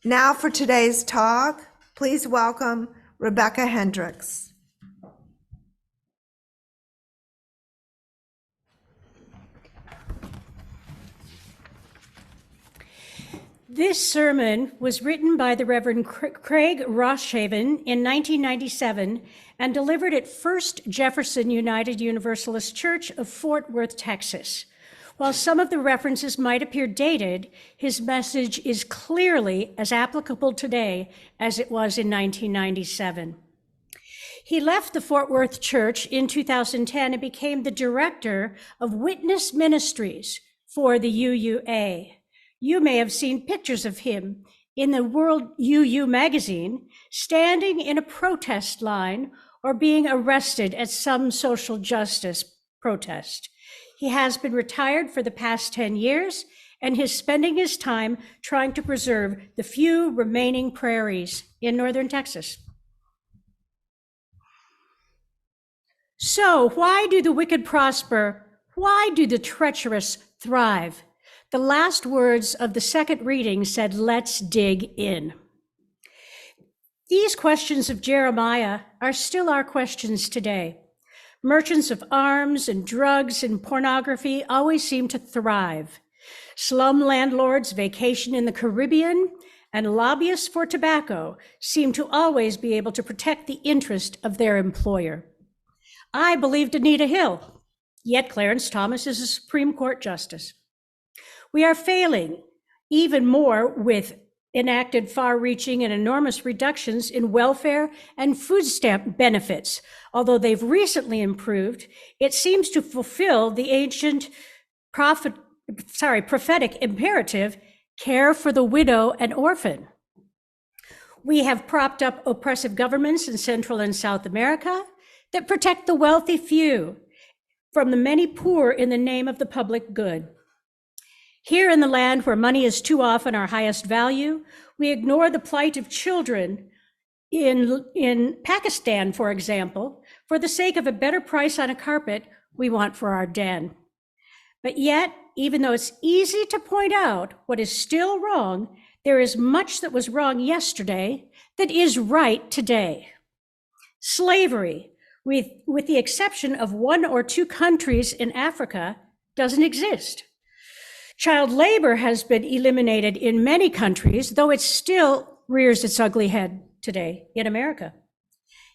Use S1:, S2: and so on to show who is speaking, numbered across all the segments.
S1: Now for today's talk, please welcome Rebecca Hendricks.
S2: This sermon was written by the Reverend Craig Roshaven in 1997 and delivered at First Jefferson United Universalist Church of Fort Worth, Texas. While some of the references might appear dated, his message is clearly as applicable today as it was in 1997. He left the Fort Worth Church in 2010 and became the director of Witness Ministries for the UUA. You may have seen pictures of him in the World UU magazine, standing in a protest line or being arrested at some social justice protest. He has been retired for the past 10 years and is spending his time trying to preserve the few remaining prairies in northern Texas. So, why do the wicked prosper? Why do the treacherous thrive? The last words of the second reading said, "Let's dig in." These questions of Jeremiah are still our questions today. Merchants of arms and drugs and pornography always seem to thrive. Slum landlords vacation in the Caribbean, and lobbyists for tobacco seem to always be able to protect the interest of their employer. I believed Anita Hill, yet Clarence Thomas is a Supreme Court justice. We are failing even more with enacted far-reaching and enormous reductions in welfare and food stamp benefits. Although they've recently improved, it seems to fulfill the ancient prophetic imperative, care for the widow and orphan. We have propped up oppressive governments in Central and South America that protect the wealthy few from the many poor in the name of the public good. Here in the land where money is too often our highest value, we ignore the plight of children in Pakistan, for example, for the sake of a better price on a carpet we want for our den. But yet, even though it's easy to point out what is still wrong, there is much that was wrong yesterday that is right today. Slavery, with the exception of 1 or 2 countries in Africa, doesn't exist. Child labor has been eliminated in many countries, though it still rears its ugly head today in America.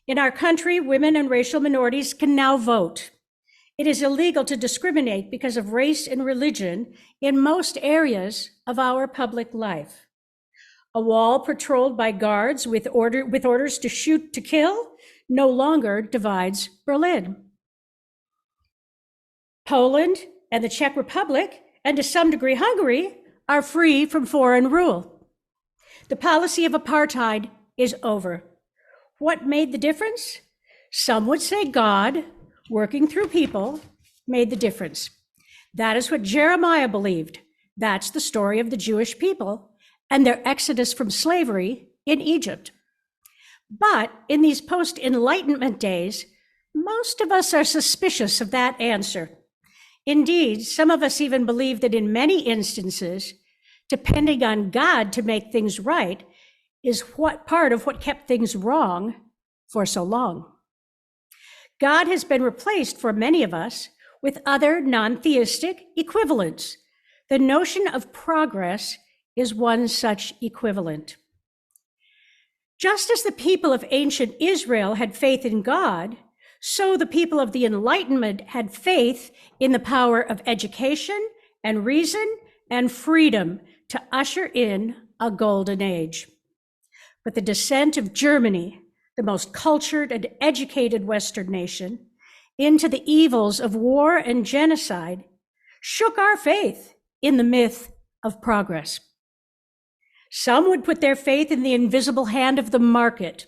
S2: In our country, women and racial minorities can now vote. It is illegal to discriminate because of race and religion in most areas of our public life. A wall patrolled by guards with orders to shoot to kill no longer divides Berlin. Poland and the Czech Republic, and to some degree Hungary, are free from foreign rule. The policy of apartheid is over. What made the difference? Some would say God, working through people, made the difference. That is what Jeremiah believed. That's the story of the Jewish people and their exodus from slavery in Egypt. But in these post-Enlightenment days, most of us are suspicious of that answer. Indeed, some of us even believe that in many instances, depending on God to make things right is part of what kept things wrong for so long. God has been replaced for many of us with other non-theistic equivalents. The notion of progress is one such equivalent. Just as the people of ancient Israel had faith in God, so the people of the Enlightenment had faith in the power of education and reason and freedom to usher in a golden age. But the descent of Germany, the most cultured and educated Western nation, into the evils of war and genocide, shook our faith in the myth of progress. Some would put their faith in the invisible hand of the market.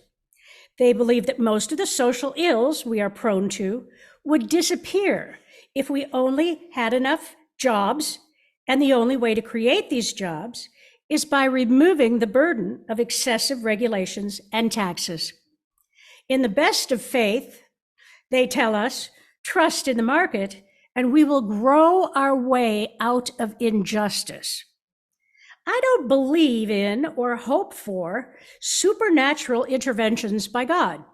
S2: They believe that most of the social ills we are prone to would disappear if we only had enough jobs, and the only way to create these jobs is by removing the burden of excessive regulations and taxes. In the best of faith, they tell us, trust in the market, and we will grow our way out of injustice. I don't believe in or hope for supernatural interventions by God,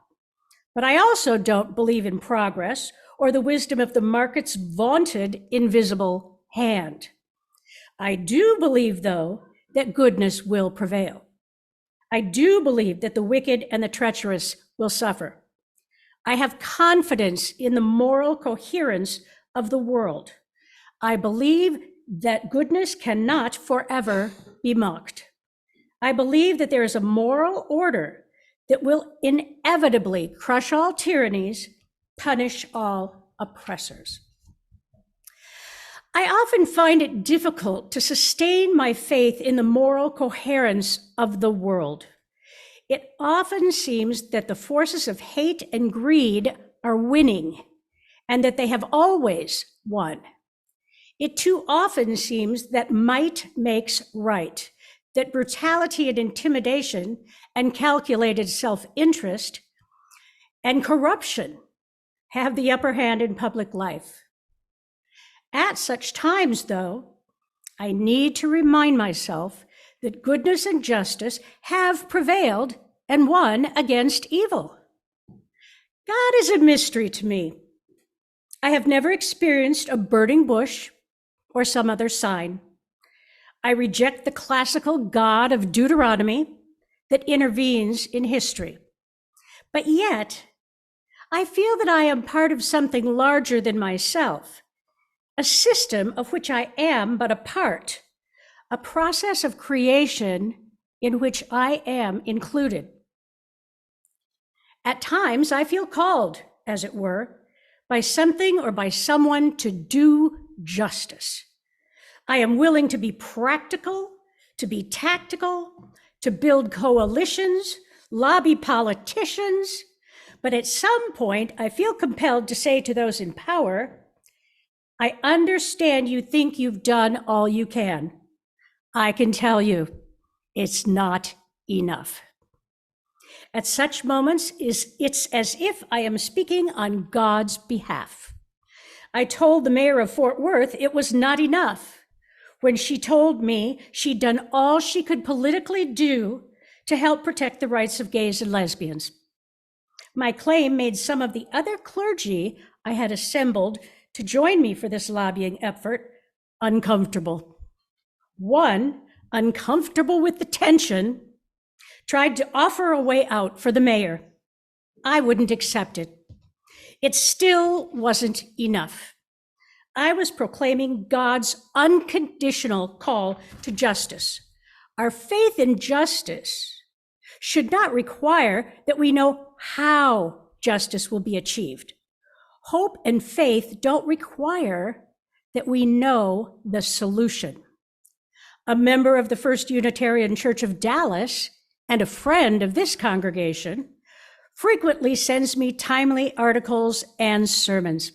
S2: but I also don't believe in progress or the wisdom of the market's vaunted invisible hand. I do believe, though, that goodness will prevail. I do believe that the wicked and the treacherous will suffer. I have confidence in the moral coherence of the world. I believe that goodness cannot forever be mocked. I believe that there is a moral order that will inevitably crush all tyrannies, punish all oppressors. I often find it difficult to sustain my faith in the moral coherence of the world. It often seems that the forces of hate and greed are winning, and that they have always won. It too often seems that might makes right, that brutality and intimidation and calculated self-interest and corruption have the upper hand in public life. At such times, though, I need to remind myself that goodness and justice have prevailed and won against evil. God is a mystery to me. I have never experienced a burning bush or some other sign. I reject the classical God of Deuteronomy that intervenes in history. But yet, I feel that I am part of something larger than myself, a system of which I am but a part, a process of creation in which I am included. At times, I feel called, as it were, by something or by someone to do justice. I am willing to be practical, to be tactical, to build coalitions, lobby politicians, but at some point, I feel compelled to say to those in power, I understand you think you've done all you can. I can tell you, it's not enough. At such moments, it's as if I am speaking on God's behalf. I told the mayor of Fort Worth it was not enough when she told me she'd done all she could politically do to help protect the rights of gays and lesbians. My claim made some of the other clergy I had assembled to join me for this lobbying effort uncomfortable. One, uncomfortable with the tension, tried to offer a way out for the mayor. I wouldn't accept it. It still wasn't enough. I was proclaiming God's unconditional call to justice. Our faith in justice should not require that we know how justice will be achieved. Hope and faith don't require that we know the solution. A member of the First Unitarian Church of Dallas and a friend of this congregation frequently sends me timely articles and sermons.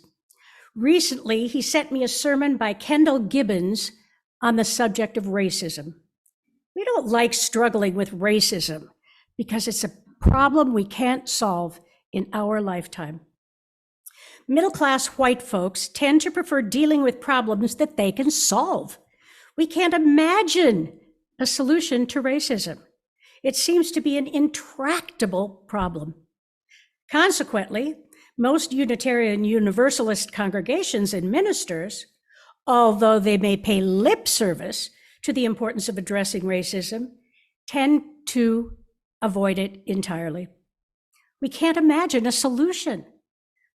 S2: Recently, he sent me a sermon by Kendall Gibbons on the subject of racism. We don't like struggling with racism because it's a problem we can't solve in our lifetime. Middle-class white folks tend to prefer dealing with problems that they can solve. We can't imagine a solution to racism. It seems to be an intractable problem. Consequently, most Unitarian Universalist congregations and ministers, although they may pay lip service to the importance of addressing racism, tend to avoid it entirely. We can't imagine a solution.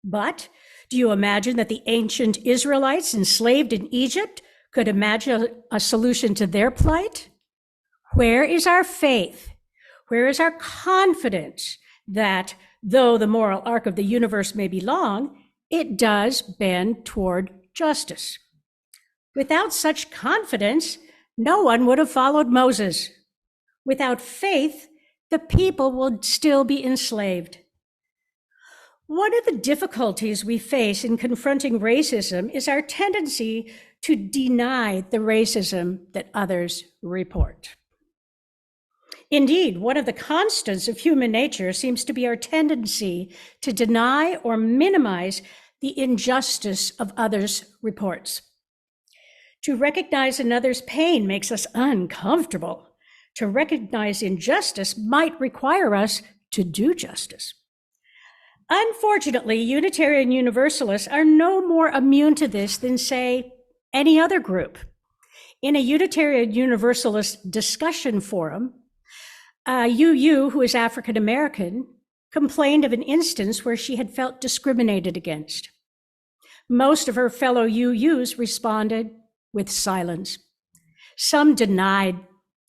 S2: But do you imagine that the ancient Israelites enslaved in Egypt could imagine a solution to their plight? Where is our faith? Where is our confidence that though the moral arc of the universe may be long, it does bend toward justice? Without such confidence, no one would have followed Moses. Without faith, the people would still be enslaved. One of the difficulties we face in confronting racism is our tendency to deny the racism that others report. Indeed, one of the constants of human nature seems to be our tendency to deny or minimize the injustice of others' reports. To recognize another's pain makes us uncomfortable. To recognize injustice might require us to do justice. Unfortunately, Unitarian Universalists are no more immune to this than, say, any other group. In a Unitarian Universalist discussion forum, UU, who is African American, complained of an instance where she had felt discriminated against. Most of her fellow UUs responded with silence. Some denied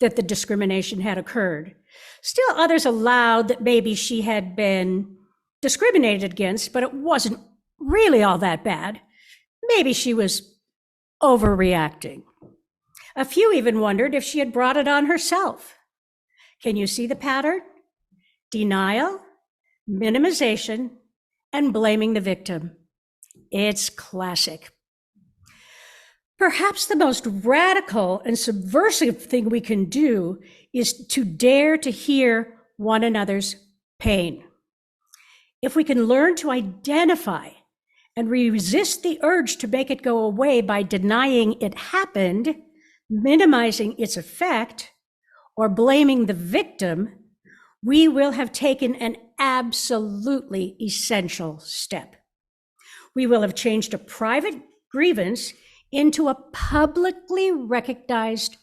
S2: that the discrimination had occurred. Still others allowed that maybe she had been discriminated against, but it wasn't really all that bad. Maybe she was overreacting. A few even wondered if she had brought it on herself. Can you see the pattern? Denial, minimization, and blaming the victim. It's classic. Perhaps the most radical and subversive thing we can do is to dare to hear one another's pain. If we can learn to identify and resist the urge to make it go away by denying it happened, minimizing its effect, or blaming the victim, we will have taken an absolutely essential step. We will have changed a private grievance into a publicly recognized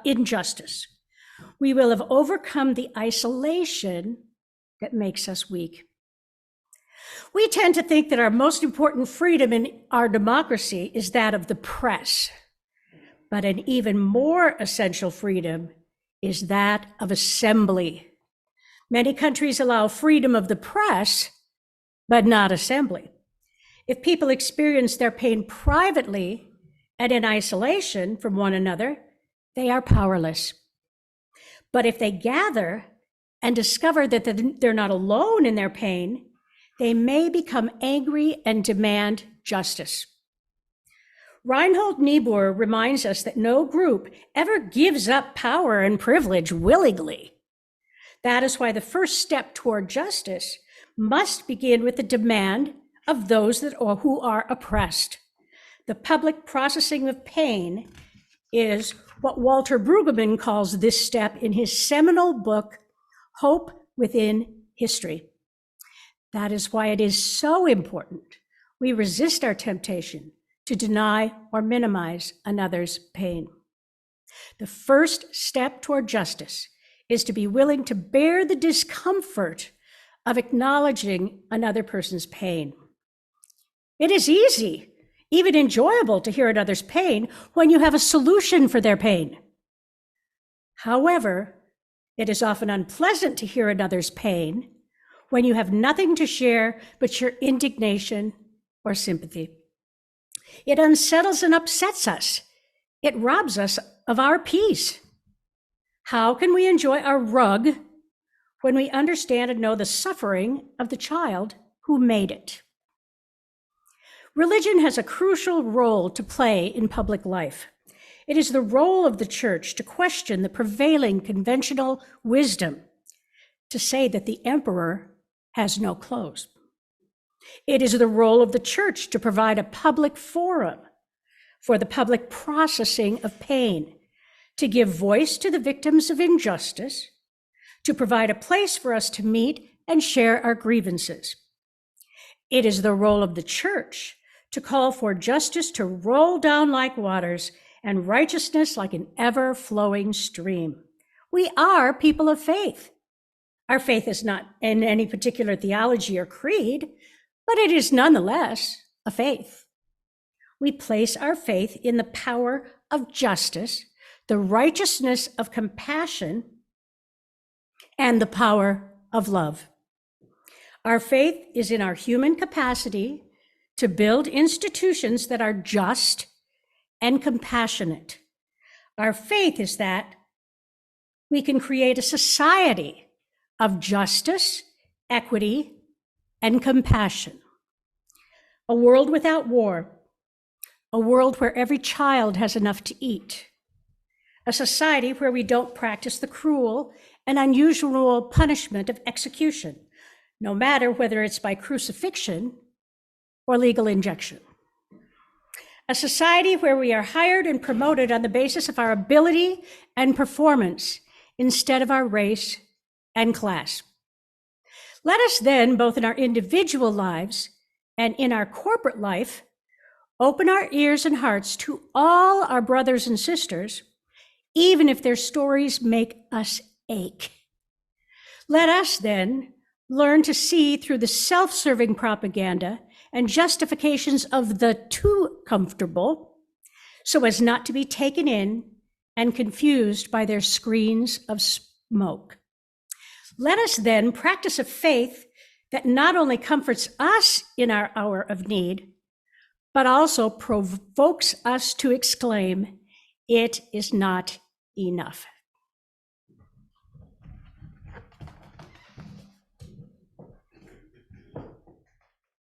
S2: injustice. We will have overcome the isolation that makes us weak. We tend to think that our most important freedom in our democracy is that of the press, but an even more essential freedom is that of assembly. Many countries allow freedom of the press, but not assembly. If people experience their pain privately and in isolation from one another, they are powerless. But if they gather and discover that they're not alone in their pain, they may become angry and demand justice. Reinhold Niebuhr reminds us that no group ever gives up power and privilege willingly. That is why the first step toward justice must begin with the demand of those who are oppressed. The public processing of pain is what Walter Brueggemann calls this step in his seminal book, Hope Within History. That is why it is so important we resist our temptation to deny or minimize another's pain. The first step toward justice is to be willing to bear the discomfort of acknowledging another person's pain. It is easy, even enjoyable, to hear another's pain when you have a solution for their pain. However, it is often unpleasant to hear another's pain when you have nothing to share but your indignation or sympathy. It unsettles and upsets us. It robs us of our peace. How can we enjoy our rug when we understand and know the suffering of the child who made it? Religion has a crucial role to play in public life. It is the role of the church to question the prevailing conventional wisdom, to say that the emperor has no clothes. It is the role of the church to provide a public forum for the public processing of pain, to give voice to the victims of injustice, to provide a place for us to meet and share our grievances. It is the role of the church to call for justice to roll down like waters and righteousness like an ever-flowing stream. We are people of faith. Our faith is not in any particular theology or creed, but it is nonetheless a faith. We place our faith in the power of justice, the righteousness of compassion, and the power of love. Our faith is in our human capacity to build institutions that are just and compassionate. Our faith is that we can create a society of justice, equity, and compassion. A world without war, a world where every child has enough to eat, a society where we don't practice the cruel and unusual punishment of execution, no matter whether it's by crucifixion or legal injection. a society where we are hired and promoted on the basis of our ability and performance instead of our race and class. Let us then, both in our individual lives and in our corporate life, open our ears and hearts to all our brothers and sisters, even if their stories make us ache. Let us then learn to see through the self-serving propaganda and justifications of the too comfortable so as not to be taken in and confused by their screens of smoke. Let us then practice a faith that not only comforts us in our hour of need, but also provokes us to exclaim, "It is not enough."